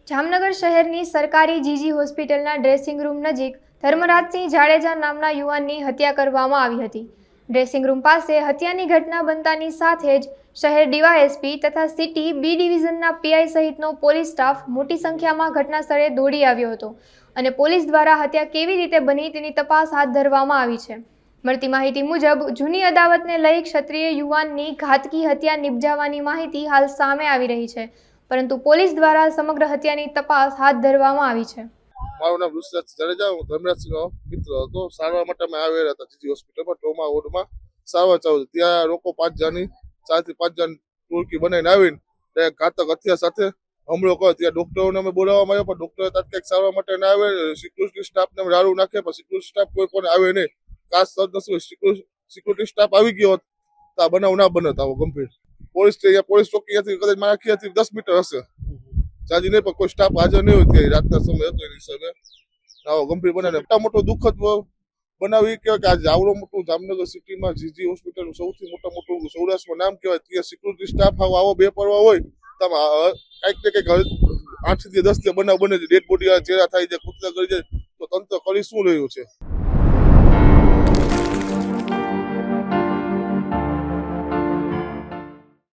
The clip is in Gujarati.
જામનગર શહેરની સરકારી જીજી હોસ્પિટલના ડ્રેસિંગ રૂમ નજીક ધર્મરાજસિંહ જાડેજા નામના યુવાનની હત્યા કરવામાં આવી હતી। ડ્રેસિંગ રૂમ પાસે હત્યાની ઘટના બનતાની સાથે જ શહેર ડીવાયએસપી તથા સિટી બી ડિવિઝનના પીઆઈ સહિતનો પોલીસ સ્ટાફ મોટી સંખ્યામાં ઘટના સ્થળે દોડી આવ્યો હતો અને પોલીસ દ્વારા હત્યા કેવી રીતે બની તેની તપાસ હાથ ધરવામાં આવી છે। મળતી માહિતી મુજબ જૂની અદાવતને લઈ ક્ષત્રિય યુવાનની ઘાતકી હત્યા નિપજાવવાની માહિતી હાલ સામે આવી રહી છે, પરંતુ પોલીસ દ્વારા સમગ્ર હત્યાની તપાસ હાથ ધરવામાં આવી છે। મારું નામ ઋષિરાજ જાડેજા, હું ધર્મરાજસિંહનો મિત્ર હતો। સારવાર માટે અમે આવેલા હતા જીજી હોસ્પિટલમાં, ટ્રોમા વોર્ડમાં સારવાર ચાલુ હતી। ત્યાં લોકો 5 જણની 4 થી 5 જણ ટોળકી બનાવીને આવીને ત્યાં ઘાતક હથિયાર સાથે હુમલો કર્યો। ત્યાં ડોક્ટરોને અમે બોલાવવામાં આવ્યા, પણ ડોક્ટરો તાત્કાલિક સારવાર માટે ના આવે। સિક્યુરિટી સ્ટાફને રાડું નાખે, પણ સિક્યુરિટી સ્ટાફ કોઈ પણ આવે નહીં। ખાસ સિક્યુરિટી સ્ટાફ આવી ગયો હોત તો આ બનાવ ના બનત આવો ગંભીર। પોલીસ ચોકી હતી કદાચ મારા 10 મીટર હશે, જાજી નહીં, પણ કોઈ સ્ટાફ હાજર નહીં હોય। રાતના સમય હતો એની હિસાબે આવો ગંભીર બનાવે। મોટા મોટો દુઃખદ બનાવ એ કહેવાય કે આજે આવડો મોટું જામનગર સિટીમાં જીજી હોસ્પિટલ સૌથી મોટું સૌરાષ્ટ્રમાં નામ કહેવાય, ત્યાં સિક્યુરિટી સ્ટાફ આવો બેપરવા હોય તો કંઈક ને કંઈક 8 થી 10 બનાવ બને છે। ડેડ બોડી ચેરા થાય છે, કૂતરા કરી જાય, તો તંત્ર કરી શું રહ્યું છે?